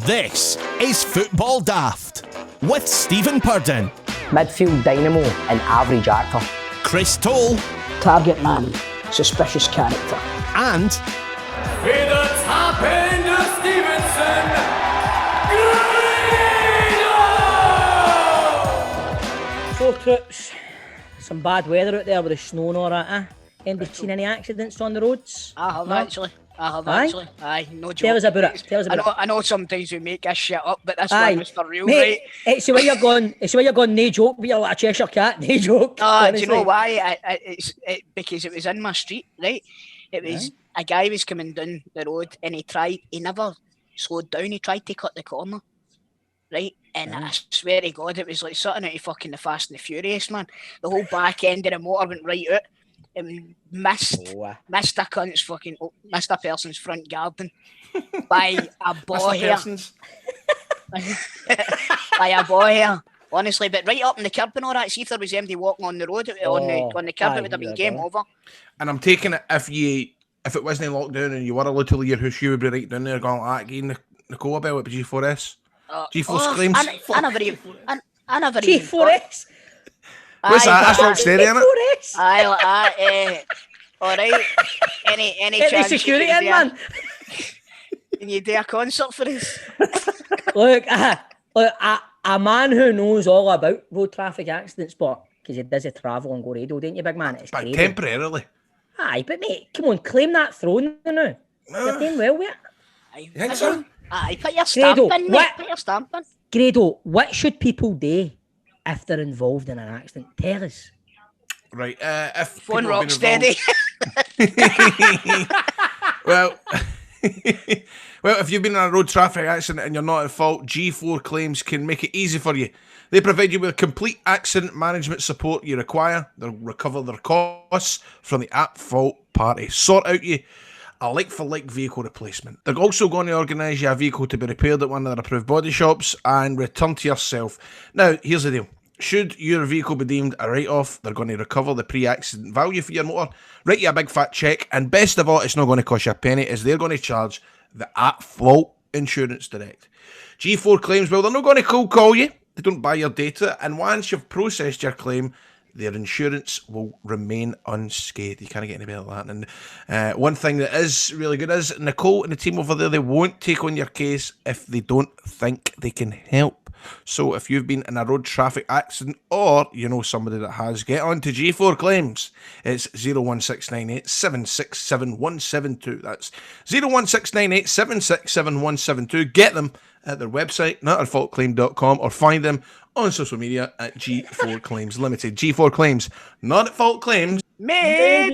This is Football Daft with Stephen Purden, midfield dynamo and average actor, Chris Toll, target man, suspicious character, and with the top end of Stevenson, Grado! So troops, some bad weather out there with the snow and all that, eh? Anybody seen any accidents on the roads? I have No? actually. Aye, no joke. Tell us about it. I know sometimes we make this shit up, but this Aye. one was for real, Mate, right? it's the way you're going. It's the way you're going. No joke. But you're like a Cheshire cat. No joke. Do you know honestly. why? Because it was in my street, right? It was a guy was coming down the road and he never slowed down. He tried to cut the corner, right? And I swear to God, it was like something out of fucking the Fast and the Furious, man. The whole back end of the motor went right out. And missed a person's front garden by a boy hair. By a boy hair. Honestly, but right up in the curb and all that, see if there was anybody walking on the road on the curb, it would have been game over. And I'm taking it if it wasn't lockdown and you were allowed to leave your house, you would be right down there going like that again. Nicole about it, but G4S. G4 claims. I never even. G4S. What's that? That's not steady, innit? Aye, all right. Any Get the chance security in, man. Can you do a concert for us? Look, a man who knows all about road traffic accidents, but because he does a travel and go radio, don't you, big man? It's But Grado. temporarily. Aye, but mate, come on, claim that throne now. You're doing well with it. Aye, You think so? Aye, put your stamp Grado, in, mate. what? Put your stamp in. Grado, what should people do if they're involved in an accident? Tell us. Right. If Phone people have rock been steady. involved- well, if you've been in a road traffic accident and you're not at fault, G4 Claims can make it easy for you. They provide you with complete accident management support you require. They'll recover their costs from the at-fault party. Sort out you a like-for-like vehicle replacement. They're also going to organise you a vehicle to be repaired at one of their approved body shops and return to yourself. Now, here's the deal. Should your vehicle be deemed a write-off, they're going to recover the pre-accident value for your motor, write you a big fat cheque, and best of all, it's not going to cost you a penny, as they're going to charge the at-fault insurance direct. G4 Claims, well, they're not going to cold call you. They don't buy your data, and once you've processed your claim, their insurance will remain unscathed. You can't get any better than that. And one thing that is really good is Nicole and the team over there, they won't take on your case if they don't think they can help. So if you've been in a road traffic accident or you know somebody that has, get on to G4 Claims. It's 01698 767 172. That's 01698 767 172. Get them at their website, notatfaultclaim.com, or find them on social media at G4 Claims Limited. G4 Claims, not at fault claims. Made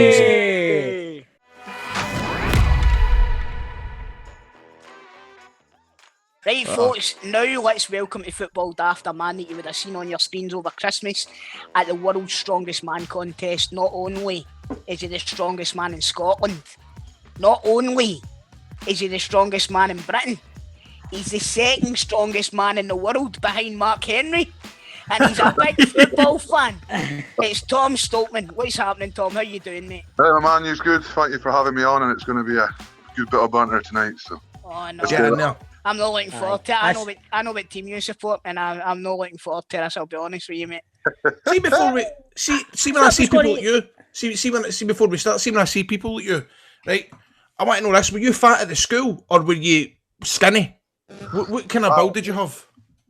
easy. Right, folks, now let's welcome to Football Daft a man that you would have seen on your screens over Christmas at the World's Strongest Man contest. Not only is he the strongest man in Scotland, not only is he the strongest man in Britain, he's the second strongest man in the world behind Mark Henry. And he's a big football fan. It's Tom Stoltman. What's happening, Tom? How you doing, mate? Hey, my man, you're good. Thank you for having me on, and it's going to be a good bit of banter tonight. So, Oh, no. Get in there. I'm not looking forward to it. I know what team you support, and I'm not looking forward to this, I'll be honest with you, mate. See before we see when I see people like you. See before we start. See when I see people like you, right? I want to know this: were you fat at the school, or were you skinny? What kind of build did you have?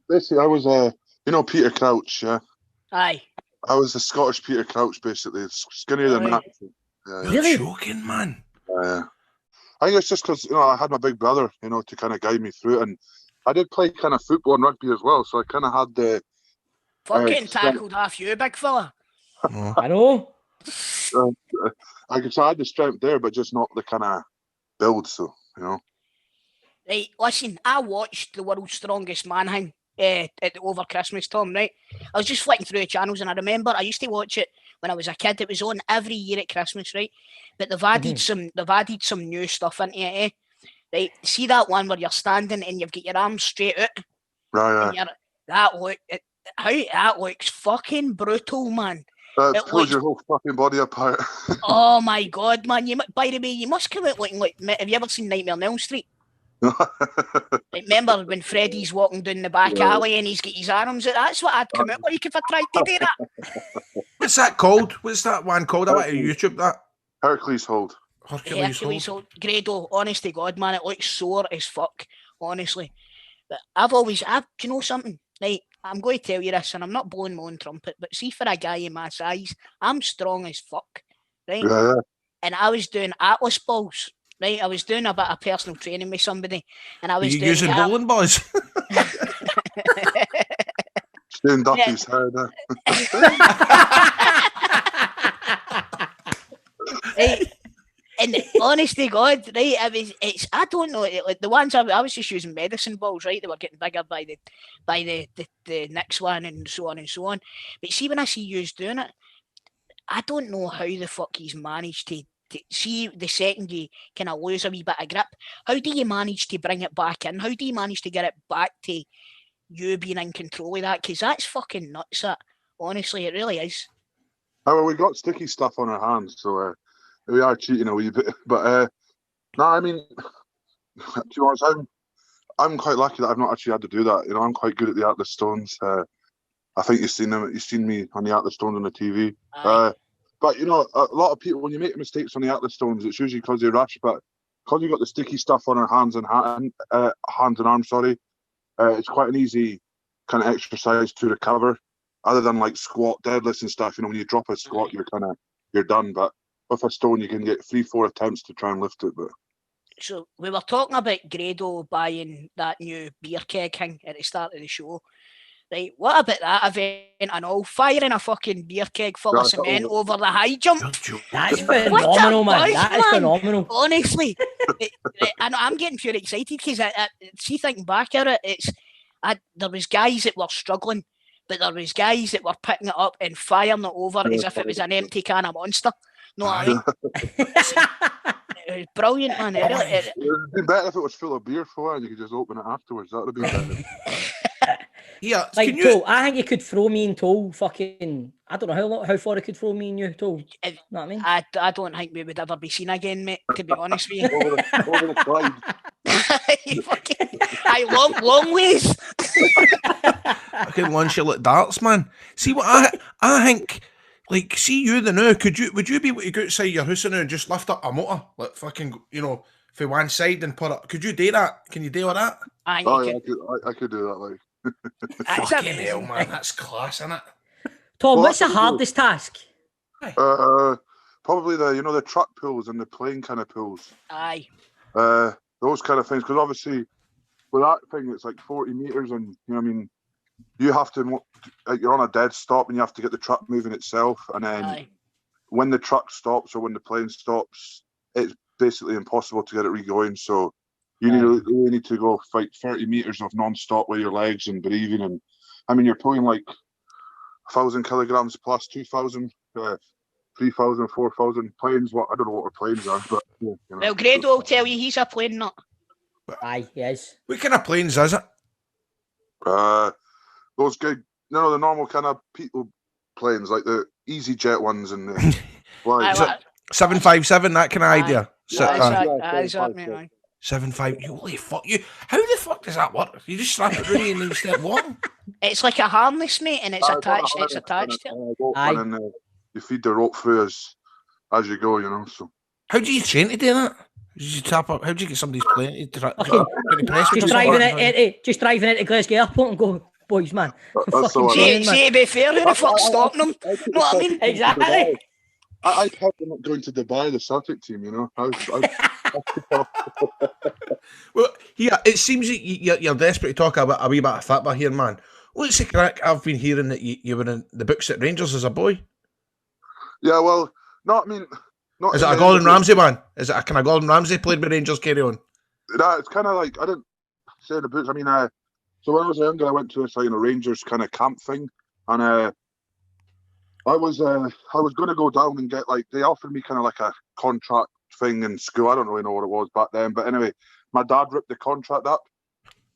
basically, I was Peter Crouch, yeah. Aye. I was the Scottish Peter Crouch, basically, skinnier than that. Yeah, You're Really? joking, man. I think it's just because I had my big brother, to kind of guide me through it, and I did play kind of football and rugby as well, so I kind of had the. Fuck getting tackled half you, big fella. I know. I had the strength there, but just not the kind of build. So Right, listen, I watched the World's Strongest Man thing over Christmas, Tom, right? I was just flicking through the channels and I remember I used to watch it when I was a kid. It was on every year at Christmas, right? But they've added some new stuff into it, Right, see that one where you're standing and you've got your arms straight out? right. And that looks fucking brutal, man. That It pulls looks- your whole fucking body apart. Oh my god, man! By the way, you must come out looking like. Have you ever seen Nightmare on Elm Street? Remember when Freddie's walking down the back alley and he's got his arms out? That's what I'd come out like if I tried to do that. What's that called? What's that one called? I want to YouTube that. Hercules hold. Hercules hold. Grado, honest to God, man, it looks sore as fuck, honestly. But do you know something? Right, I'm going to tell you this, and I'm not blowing my own trumpet, but see, for a guy in my size, I'm strong as fuck, right? Yeah. And I was doing Atlas balls, right? I was doing a bit of personal training with somebody, and I was using bowling balls. Staying Duffy's head. Right. And honest to God, right, I don't know, like the ones I was just using medicine balls, right? They were getting bigger by the next one and so on and so on. But see, when I see you doing it, I don't know how the fuck he's managed to see the second you kind of lose a wee bit of grip. How do you manage to bring it back in? How do you manage to get it back to you being in control of that? Because that's fucking nuts, that. Honestly, it really is. Oh, well, we got sticky stuff on our hands, so we are cheating a wee bit. But no, I mean, to be honest, I'm quite lucky that I've not actually had to do that. You know, I'm quite good at the Atlas Stones. I think you've seen me on the Atlas Stones on the TV. But you know, a lot of people, when you make mistakes on the Atlas Stones, it's usually because they rush. But because you've got the sticky stuff on our hands and arms, it's quite an easy kind of exercise to recover. Other than like squat, deadlifts and stuff, you know, when you drop a squat, you're done. But with a stone, you can get 3-4 attempts to try and lift it. But so we were talking about Grado buying that new beer keg thing at the start of the show. Right, what about that event and all? Firing a fucking beer keg full of cement over the high jump. That's phenomenal, man. That is phenomenal. Honestly, I'm getting pure excited because I see, thinking back at it, there was guys that were struggling, but there was guys that were picking it up and firing it over as if it was an empty can of Monster. Know what I mean? It was brilliant, man. It would be better if it was full of beer for and you could just open it afterwards. That would be better. Yeah, like Toll, I think you could throw me and Toll fucking. I don't know how far it could throw me and you, Toll. You know what I mean? I don't think we would ever be seen again, mate. To be honest with you. over the Clyde. long ways. Fucking launch you like darts, man. See what I think. Like, see you the now. Would you be able to go outside your house now and just lift up a motor, like fucking, you know, for one side and put it? Could you do that? Can you do all that? I could do that. Like, fucking hell, man, that's class, isn't it? Tom, what's the hardest task? Probably the truck pulls and the plane kind of pulls. Aye. Those kind of things, because obviously with that thing, it's like 40 meters, and you know, what I mean, you have to, like, you're on a dead stop, and you have to get the truck moving itself, and then when the truck stops or when the plane stops, it's basically impossible to get it re-going. So you really need to go fight 30 meters of non-stop with your legs and breathing, and I mean, you're pulling like 1,000 kilograms plus 2,000, 3,000, 4,000 planes. I don't know what our planes are, but you know. Well, Grado will tell you he's a plane nut. Aye, yes. What kind of planes is it? Those good, the normal kind of people planes, like the EasyJet ones and the 757, that kind of idea. Exactly. 75. Holy fuck you! How the fuck does that work? You just slap it really and then step walking. It's like a harness, mate, and it's attached. It's attached to it. And then you feed the rope through as you go, you know. So how do you train to do that? Did you tap up? How do you get somebody's plane? Just driving into Glasgow Airport and go, boys, man. See, to be fair, who the fuck's stopping them? Know what I mean? Exactly. I'd help them not going to Dubai, the Celtic team, you know. Well, yeah, it seems that you're desperate to talk about a wee bit of football here, man. What's the crack? I've been hearing that you were in the books at Rangers as a boy. Yeah, well, not me. Is it a Gordon Ramsay one? Is it a kind of Gordon Ramsay played with Rangers? Carry on. No, it's kind of like, I didn't say the books. I mean, so when I was younger, I went to a Rangers kind of camp thing, and I was going to go down and get, like, they offered me kind of like a contract thing in school. I don't really know what it was back then, but anyway, my dad ripped the contract up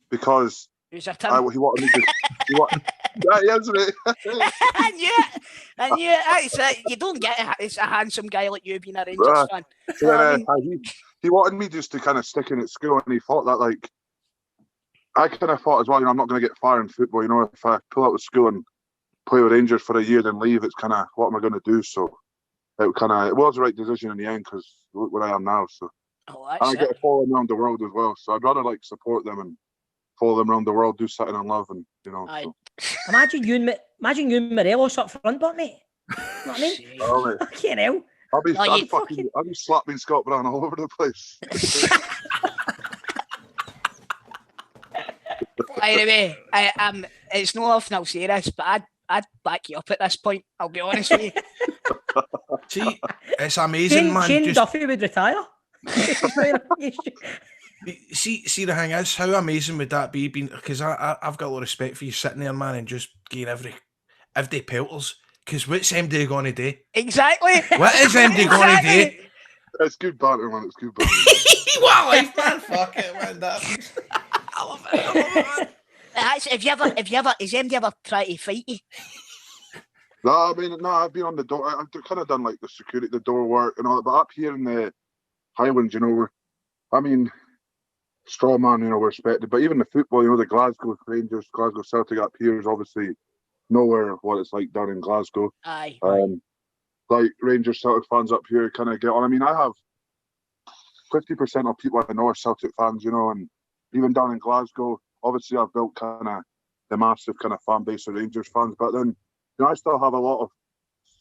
because he wanted me to Yes, mate. I knew it. You don't get it. It's a handsome guy like you being a Rangers Right. fan. He wanted me just to kind of stick in at school, and he thought that, like, I kind of thought as well, I'm not going to get fired in football. If I pull out of school and play with Rangers for a year, then leave, it's kind of, what am I going to do? So it was the right decision in the end, because look where I am now. So I get to follow them around the world as well. So I'd rather support them and follow them around the world, do something I love, and So. Imagine you and Morelos up front, but mate. You know what I mean? Oh, mate. Fucking hell. I'll be slapping Scott Brown all over the place. Anyway, it's not often I'll say this, but I'd back you up at this point. I'll be honest with you. See, it's amazing, man. Shane Duffy would retire. See, the thing is, how amazing would that be? Because I've got a lot of respect for you sitting there, man, and just getting everyday pelters. Because what's MD going to do? Exactly. What is MD going to do? It's good banter, man. It's good banter. What life, man? Fuck it, man. I love it, man. Has MD ever tried to fight you? No, I've been on the door. I've kind of done the security, the door work and all that. But up here in the Highlands, Strongman, we're respected. But even the football, the Glasgow Rangers, Glasgow Celtic up here is obviously nowhere what it's like down in Glasgow. Aye. Rangers Celtic fans up here kind of get on. I have 50% of people I know are Celtic fans, and even down in Glasgow, obviously I've built kind of the massive kind of fan base of Rangers fans. But then, I still have a lot of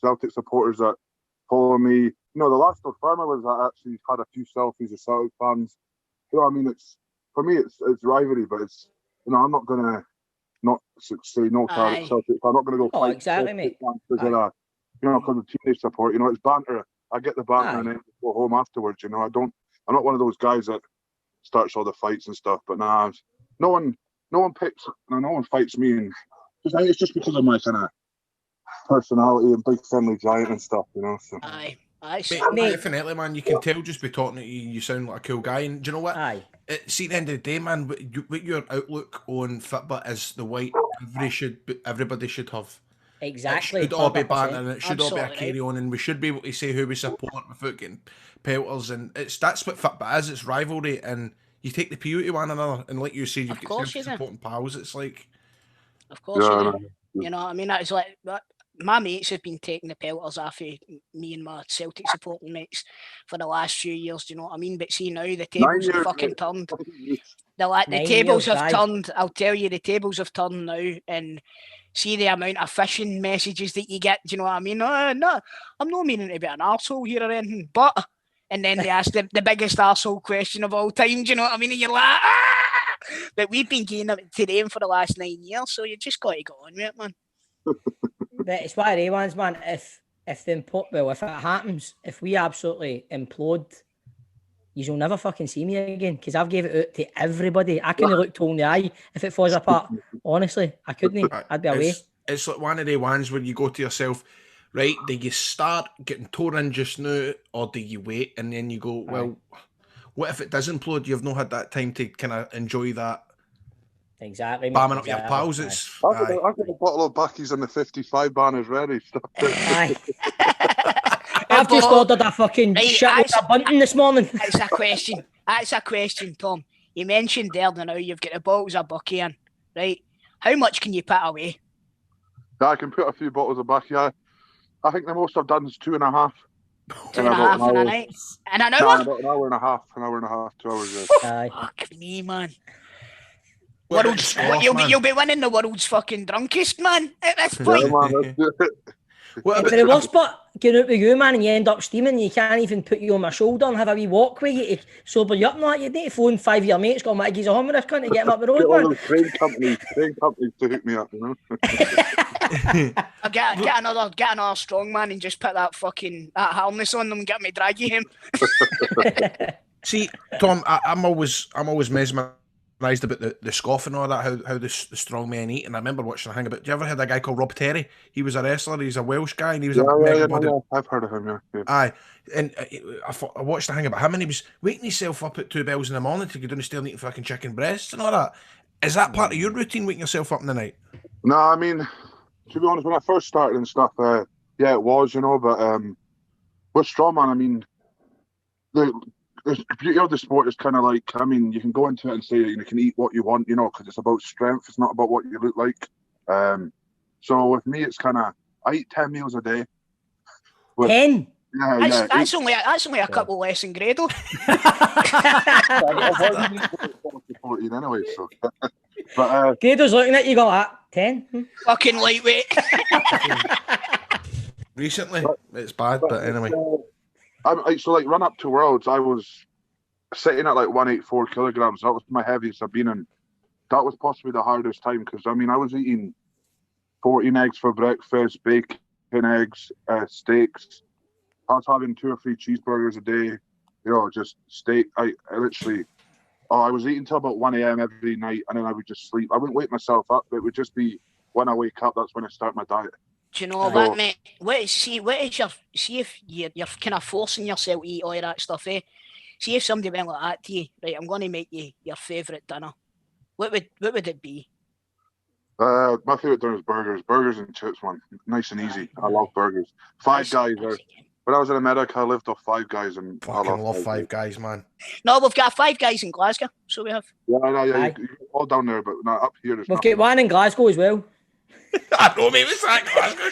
Celtic supporters that follow me. The last Farmer was I actually had a few selfies of Celtic fans. It's for me, it's rivalry, but it's I'm not gonna not say no to Celtic. I'm not gonna go fight exactly, mate. Because because of teenage support. It's banter. I get the banter and then go home afterwards. I'm not one of those guys that starts all the fights and stuff. But no one picks, no one fights me, and it's just because of my kind of personality and big friendly giant and stuff. So. Aye. Mate, definitely, man. You can tell just by talking to you, you sound like a cool guy. And do you know what? Aye. See, at the end of the day, man, what your outlook on Fitbit is the white everybody should have. Exactly. It should all be banter, and it should Absolutely all be a carry on, and we should be able to say who we support without getting pelters. And that's what Fitbit is. It's rivalry, and you take the PU to one another. And like you say, you've got supporting pals. It's like, of course, you know what I mean. That's like that. My mates have been taking the pelters off of me and my Celtic supporting mates for the last few years. Do you know what I mean? But see now the tables have fucking turned. The tables have turned. I'll tell you, the tables have turned now, and see the amount of phishing messages that you get. Do you know what I mean? No, I'm not meaning to be an arsehole here or anything, but and then they ask the biggest arsehole question of all time. Do you know what I mean? And you're like, ah! But we've been getting up to them for the last 9 years, so you just got to go on with it, man. But it's one of the ones, man. If it happens, if we absolutely implode, you'll never fucking see me again, because I've gave it out to everybody. I couldn't look Tony in the eye if it falls apart. Honestly, I couldn't. I'd be away. It's like one of the ones where you go to yourself, right? Do you start getting torn in just now, or do you wait and then you go, well, what if it does implode? You've not had that time to kind of enjoy that. Exactly. Bamming up your pals. I've got a bottle of Bucky's and the 55 banners ready. I've just ordered a fucking shit with a bunting this morning. That's a question, Tom. You mentioned there now you've got the bottles of Bucky in, right? How much can you put away? I can put a few bottles of Bucky. I think the most I've done is 2.5. 2.5 in a night? In an hour? About an hour and a half, 2 hours. Fuck me, man. World's you'll be winning the world's fucking drunkest, man, at this point. Yeah, man, But the worst part, getting out with you, man, and you end up steaming, you can't even put you on my shoulder and have a wee walk with you to sober you up. Not you need to phone 5 of your mates, go, mate, he's a home with this cunt to get him up the road, man. Train companies to hook me up, Get another strongman and just put that harness on them and get me dragging him. See, Tom, I'm always mesmerised about the scoff and all that, how the strong men eat. And I remember watching a thing about, do you ever heard a guy called Rob Terry? He was a wrestler, he's a Welsh guy, and he was I've heard of him, yeah. Aye, and I watched a thing about him, and he was waking himself up at 2 bells in the morning to go down the stair and eat fucking chicken breasts and all that. Is that part of your routine, waking yourself up in the night? No, I mean, to be honest, when I first started and stuff, yeah, it was, but with Strongman, I mean, the beauty of the sport is kind of like, I mean, you can go into it and say you can eat what you want, because it's about strength. It's not about what you look like. So with me, it's kind of, I eat 10 meals a day. 10? Yeah, That's only a couple less than Grado. I've 14 anyway, so. But Grado's looking at you going, 10? Fucking lightweight. Recently, it's bad, but anyway. So like run up to Worlds, I was sitting at like 184 kilograms. That was my heaviest I've been in. That was possibly the hardest time because I mean I was eating 14 eggs for breakfast, bacon, eggs, steaks. I was having 2 or 3 cheeseburgers a day. Just steak. I literally, I was eating till about 1 a.m. every night, and then I would just sleep. I wouldn't wake myself up. It would just be when I wake up. That's when I start my diet. Do you know what, mate? See if you're kind of forcing yourself to eat all of that stuff, eh? See if somebody went like that to you, right? I'm going to make you your favourite dinner. What would it be? My favourite dinner is burgers and chips, man. Nice and easy. I love burgers. Five Guys. When I was in America, I lived off Five Guys, and fucking love Five Guys, man. No, we've got Five Guys in Glasgow, so we have. Yeah, you're all down there, but not up here. We've got one in Glasgow as well. I know, mate. What's that, Glasgow?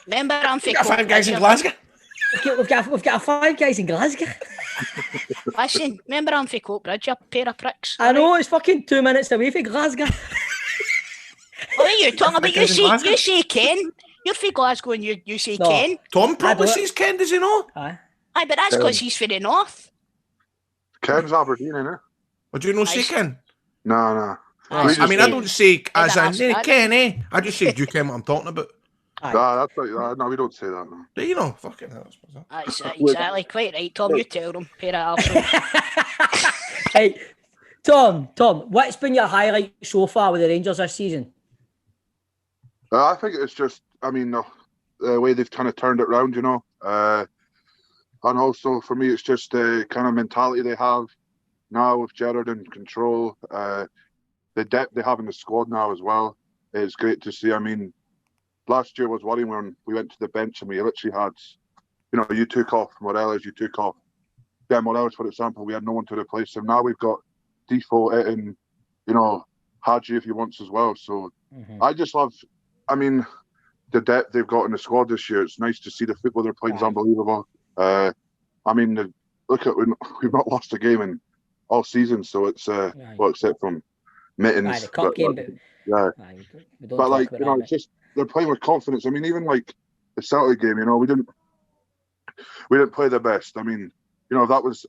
Remember, I'm we got Five Guys in Glasgow. We've got a Five Guys in Glasgow. Listen, remember I'm for Coatbridge, you pair of pricks. I know, it's fucking 2 minutes away from Glasgow. What are you talking about? You say Ken. You're from Glasgow and you say Ken. Tom probably says Ken, does he know? Aye, but that's because he's for the north. Ken's Aberdeen, innit? Or do you know say Ken? No. I mean, I don't say as in Ken, eh? I just say, do you ken what I'm talking about? That's right. No, we don't say that. No. Do you know? Fucking hell. That's exactly quite right, Tom. You tell them. Pair of arseholes. Hey, Tom, what's been your highlight so far with the Rangers this season? I think it's just, I mean, the way they've kind of turned it around, and also for me, it's just the kind of mentality they have now with Gerrard in control. The depth they have in the squad now as well is great to see. I mean, last year was worrying when we went to the bench and we literally had, you took off Morelos, you took off Ben Morelos, for example. We had no one to replace him. Now we've got Defoe, Etten, Hadji if he wants as well. So I just love, I mean, the depth they've got in the squad this year. It's nice to see the football they're playing is unbelievable. I mean, look at we've not lost a game in all season, so it's well, except from Mittens. The cup game, but yeah. But like it's just they're playing with confidence. I mean, even like the Celtic game, we didn't play the best. I mean, if that was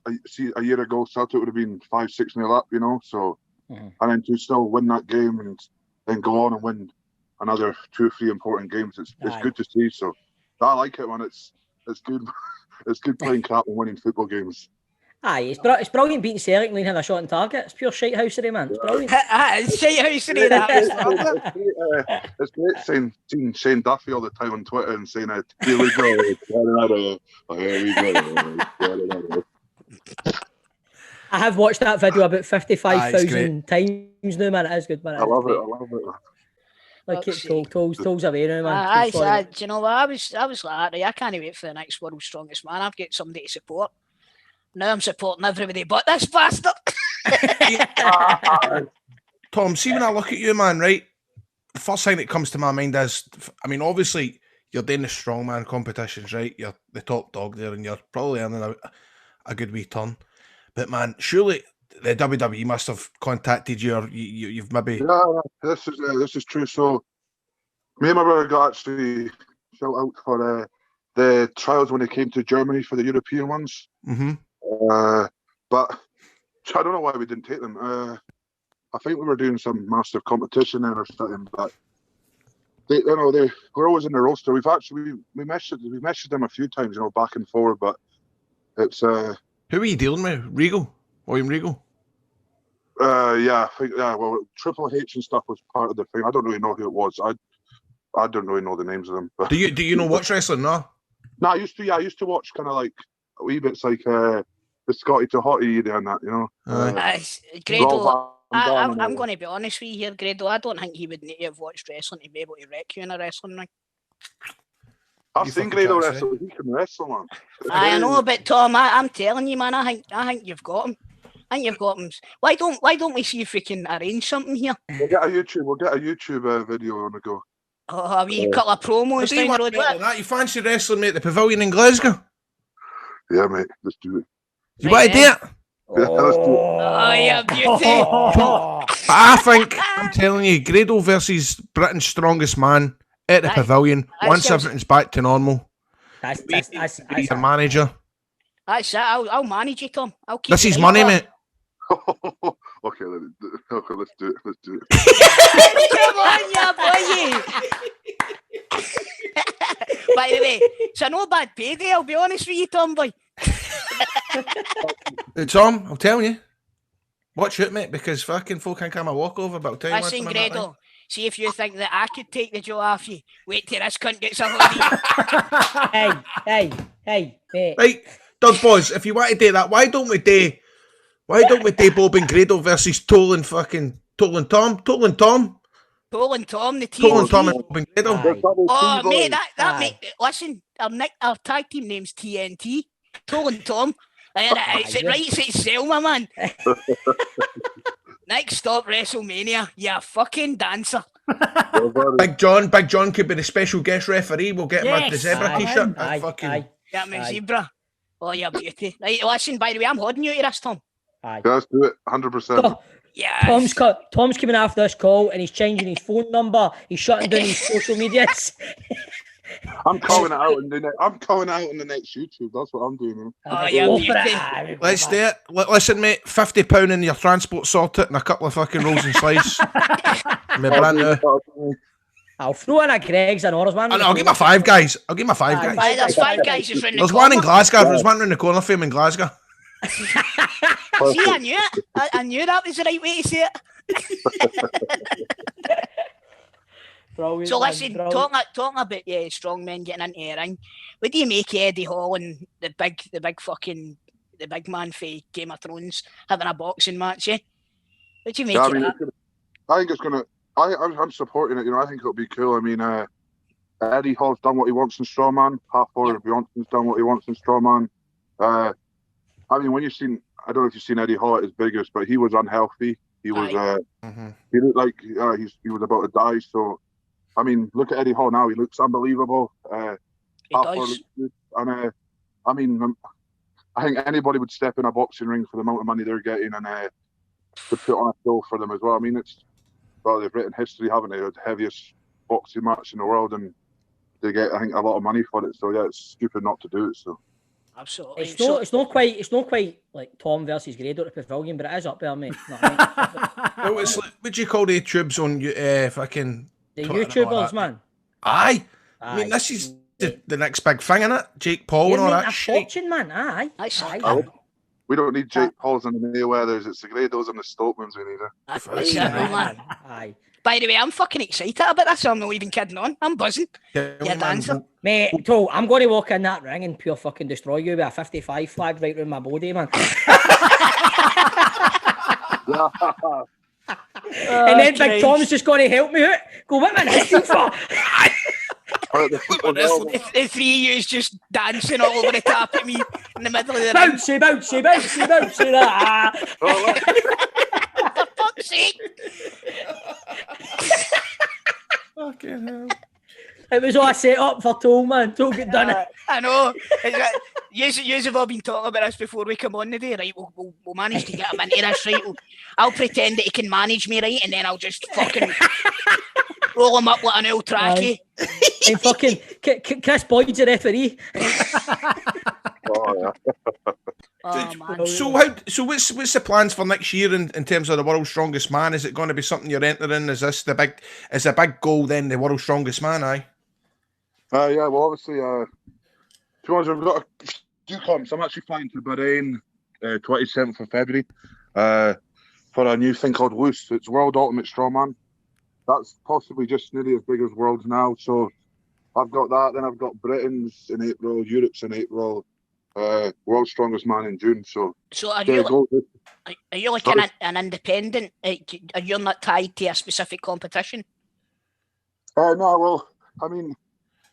a year ago, Celtic would have been 5-6-0 up. So and then to still win that game and then go on and win another 2 or 3 important games. It's good to see. So I like it when it's good. It's good playing crap and winning football games. It's brilliant beating Celtic and leaving a shot on target. It's pure shitehousery, man. It's brilliant. It's shitehousery, that. It's great seeing Shane Duffy all the time on Twitter and saying, here we go, here we go. I have watched that video about 55,000 times now, man. It is good, man. I love it. Like it's tolls away now, man. Do you know what? I was like, I can't wait for the next World's Strongest Man. I've got somebody to support. Now I'm supporting everybody but this bastard. Tom, see when I look at you, man, right? The first thing that comes to my mind is, I mean, obviously, you're doing the strongman competitions, right? You're the top dog there and you're probably earning a good wee turn. But, man, surely the WWE must have contacted you or you've maybe... Yeah, this is true. So, me and my brother got actually shout out for the trials when they came to Germany for the European ones. Mm-hmm. But I don't know why we didn't take them. I think we were doing some massive competition then or something, but they we're always in the roster. We've actually we messaged them a few times, back and forward, but it's who are you dealing with? William Regal? I think well, Triple H and stuff was part of the thing. I don't really know who it was. I don't really know the names of them. But do you know watch wrestling? No, I used to watch kind of like wee bits like the Scotty to Hottie and that, Grado. I'm going to be honest with you here, Grado. I don't think he would need to have watched wrestling to be able to wreck you in a wrestling ring. I've seen Grado wrestle. He can wrestle, man. I know, but Tom, I'm telling you, man. I think you've got him. I think you've got him. Why don't we see if we can arrange something here? We'll get a YouTube video on the go. Oh, a wee couple of promos down the road. You fancy wrestling, mate? The Pavilion in Glasgow? Yeah, mate. Let's do it. You want to do it? Yeah, let's do it. Oh, yeah, beauty. I think, I'm telling you, Grado versus Britain's strongest man at the Pavilion. Once everything's back to normal. That's Your manager. That's it. I'll manage you, Tom. I'll keep This is money, mate. Okay, let's do it. Let's do it. Come on, yeah, boy. By the way, it's a no bad payday, I'll be honest with you, Tom boy. Tom, I'm telling you. Watch it, mate, because fucking folk can't come a walk over about time. Listen, Grado, see if you think that I could take the jaw off you. Wait till this cunt gets a hold of you. Hey. Right, Doug Boys, if you want to do that, why don't we do Bob and Grado versus Toll and Tom, the team. Toll and Tom and Bob and Grado. Oh, mate, that mate. Listen, our tag team name's TNT. Toll and Tom. It's Selma, man. Next stop, WrestleMania. You fucking dancer. Big John could be the special guest referee. We'll get him the zebra t-shirt. Get me zebra. Oh, you beauty. Right, listen, by the way, I'm holding you to this, Tom. Let's do it, 100%. Yeah. Tom's coming after this call and he's changing his phone number. He's shutting down his social medias. I'm calling it out in the next YouTube. That's what I'm doing. Oh, yeah, let's do it. Listen, mate, £50 in your transport sorted and a couple of fucking rolls and slice. Brand new. I'll throw in a Greg's and ours, man. I'll give my five guys. There's 5 guys just round the There's corner. one in Glasgow. There's one round the corner for him in Glasgow. See, I knew it. I knew that was the right way to say it. Brilliant, So listen, man, talking about strongmen getting into the ring. What do you make of Eddie Hall and the big man for Game of Thrones having a boxing match? What do you make of that? I think it's gonna. I'm supporting it. You know, I think it'll be cool. I mean, Eddie Hall's done what he wants in Strongman. Johnson's done what he wants in Strongman. I mean, when you've seen, I don't know if you've seen Eddie Hall at his biggest, but he was unhealthy. He was, he looked like he was about to die. So, I mean, look at Eddie Hall now. He looks unbelievable. He does. And I mean, I think anybody would step in a boxing ring for the amount of money they're getting and to put on a show for them as well. I mean, they've written history, haven't they? The heaviest boxing match in the world, and they get, I think, a lot of money for it. So yeah, it's stupid not to do it. So. Absolutely. It's not quite like Tom versus Grado at the Pavilion, but it is up there, mate. Well, it's like, what do you call the tubes on fucking the Twitter YouTubers, man. Aye. I mean, this is the next big thing, innit? Jake Paul and all that shit. Fortune, man. Aye. We don't need Jake Pauls and the Mayweathers. It's the Grados and the Stoltmans we need. Aye. By the way, I'm fucking excited about this. I'm not even kidding on. I'm buzzing. Yeah, dancer. Mate, Toll, I'm going to walk in that ring and pure fucking destroy you with a 55 flag right round my body, man. And then Big Tom's just going to help me out. Go, what man is this for? The three of yous just dancing all over the top of me in the middle of the bouncy, that. For fuck's sake. Fucking hell. It was all set up for Toll, man. Toll get done it. I know. Yous have all been talking about this before we come on today, right? We'll manage to get him into this, right? I'll pretend that he can manage me, right? And then I'll just fucking roll him up like an old trackie. And fucking Chris Boyd's a referee. So what's the plans for next year in terms of the world's strongest man? Is it going to be something you're entering? Is this the big goal then, the world's strongest man? Aye. Yeah. Well, obviously, to be honest, I've got a few comps. I'm actually flying to Bahrain, 27th of February, for a new thing called Loose. It's World Ultimate Strongman. That's possibly just nearly as big as Worlds now. So I've got that. Then I've got Britain's in April, Europe's in April. world's strongest man in June. So So there you go. are you like an independent? Are you not tied to a specific competition? No, well, I mean,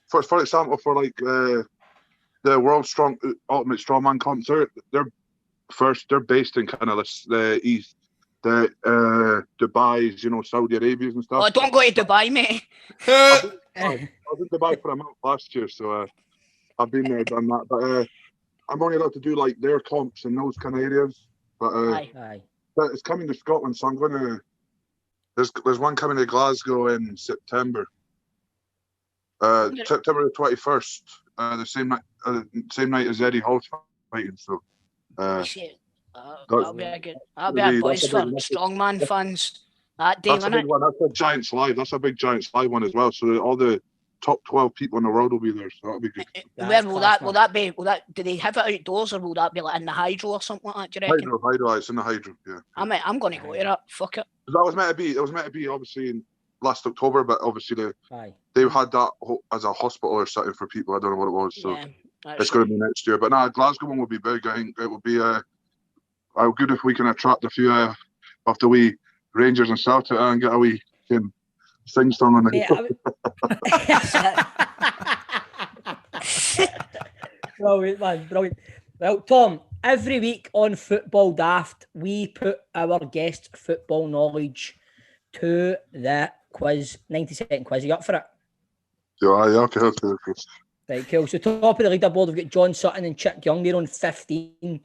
for example, for like the World Ultimate Strongman comps, they're based in kind of the East, the Dubai's, Saudi Arabia's and stuff. Oh, don't go to Dubai, mate. I was in Dubai for a month last year, so I've been there, done that. But I'm only allowed to do like their comps in those kind of areas. But but it's coming to Scotland, so I'm gonna. There's one coming to Glasgow in September. September the 21st, the same night as Eddie Hall's fighting. So that'll be a boys for strongman fans. That day, that's a big one. That's a Giants Live. That's a big Giants Live one as well. So all the top 12 people in the world will be there. So that'll be good. Where will that be? Do they have it outdoors, or will that be like in the Hydro or something like that? Do you reckon? Hydro. It's in the Hydro. Yeah. I'm going to go to that. Fuck it. That was meant to be. It was meant to be obviously in last October, but obviously they had that as a hospital or something for people. I don't know what it was. So it's going to be next year. But Glasgow one will be big. I think it will be good if we can attract a few of the wee Rangers and Celtic and get a wee sing song on the. Brilliant, man, brilliant. Well, Tom, every week on Football Daft, we put our guests' football knowledge to the quiz, 90-second quiz. Are you up for it? Yeah, okay. Right, cool. So top of the leaderboard, we've got John Sutton and Chick Young. They're on 15.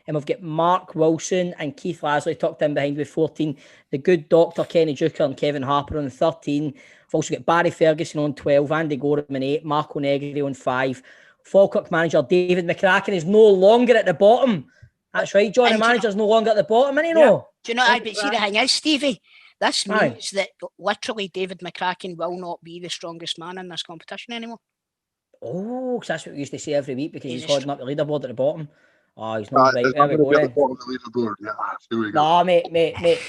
And we've got Mark Wilson and Keith Lasley tucked in behind with 14. The good Dr. Kenny Duker and Kevin Harper on 13. We've also got Barry Ferguson on 12, Andy Gorham on 8, Marco Negri on 5. Falkirk manager David McCracken is no longer at the bottom. That's right, John. The manager's no longer at the bottom, isn't he? No. Do you know, but see, the thing is, Stevie, this means that literally David McCracken will not be the strongest man in this competition anymore. Oh, because that's what we used to say every week, because he's holding up the leaderboard at the bottom. Oh, he's not right. There we go. At the bottom of the leaderboard. Yeah, here we go. Nah, mate.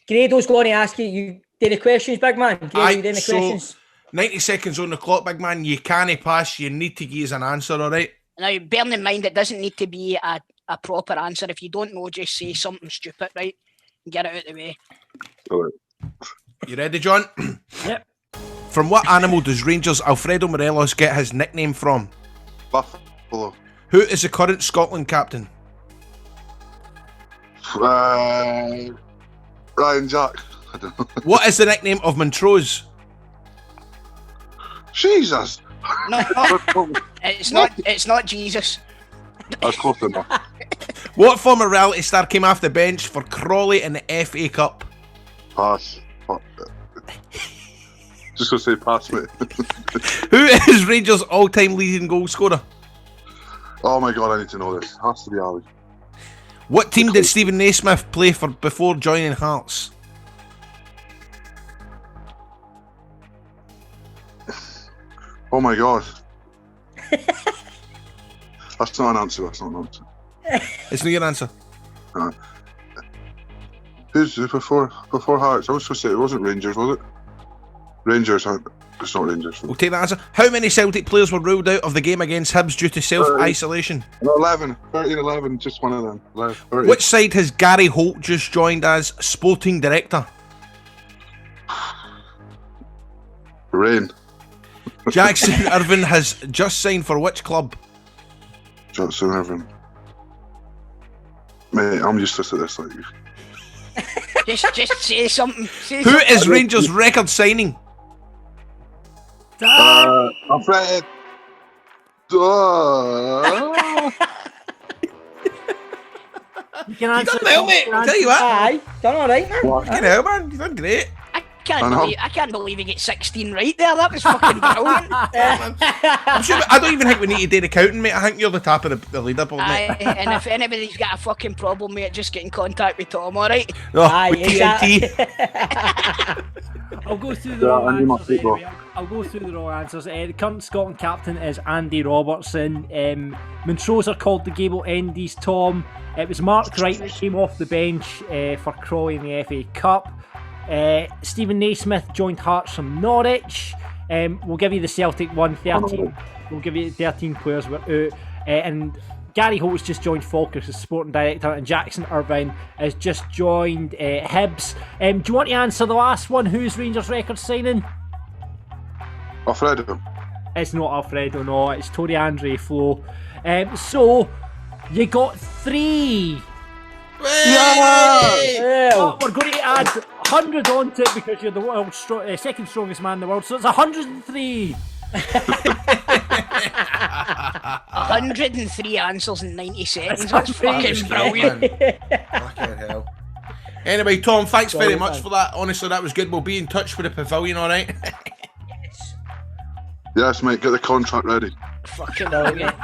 Grado's going to ask you do the questions, big man. Grado, you do the questions. 90 seconds on the clock, big man. You can't pass. You need to give us an answer, all right? Now, bearing in mind, it doesn't need to be a proper answer. If you don't know, just say something stupid, right? And get it out of the way. All right. You ready, John? Yep. From what animal does Rangers' Alfredo Morelos get his nickname from? Buffalo. Who is the current Scotland captain? Ryan Jack. I don't know. What is the nickname of Montrose? Jesus. No, it's not Jesus. That's close enough. What former reality star came off the bench for Crawley in the FA Cup? Pass. Fuck. Just gonna say pass, mate. Who is Rangers' all-time leading goal scorer? Oh my god, I need to know this. Has to be Ali. What team did Stephen Naismith play for before joining Hearts? Oh my god. That's not an answer. It's It's not your answer. Who's before Hearts? I was supposed to say it wasn't Rangers, was it? Rangers. It's not Rangers. We'll take that answer. How many Celtic players were ruled out of the game against Hibs due to self-isolation? 11, just one of them. 11, Which side has Gary Holt just joined as sporting director? Rain. Jackson Irvine has just signed for which club? Jackson Irvine. Mate, I'm useless at this. Like, just say something. Who is Rangers' record signing? I'm Fred. You can answer. You done well, mate. I'll tell you what. Aye, done all right, man. You know, man, you done great. I can't believe he gets 16 right there. That was fucking brilliant. I'm sure, I don't even think we need to do the counting, mate. I think you're the top of the leaderboard, mate. And if anybody's got a fucking problem, mate, just get in contact with Tom, alright? Oh, with TNT. I'll go through the wrong answers anyway. I'll go through the wrong answers. The current Scotland captain is Andy Robertson. Montrose are called the Gable Endies, Tom. It was Mark Wright that came off the bench for Crawley in the FA Cup. Stephen Naismith joined Hearts from Norwich. We'll give you the Celtic one, 13. We'll give you 13 players were out. And Gary Holt's just joined Falkirk as sporting director, and Jackson Irvine has just joined Hibs. Do you want to answer the last one? Who's Rangers record signing? Alfredo. It's not Alfredo, no. It's Tori Andre Flo. So, you got 3. But we're going to add 100 onto it because you're the world's second strongest man in the world. So it's 103. 103 answers in 90 seconds. That's fucking brilliant. Fucking hell. Anyway, Tom, thanks very much for that. Honestly, that was good. We'll be in touch with the pavilion, all right? Yes, mate. Get the contract ready. Fucking brilliant.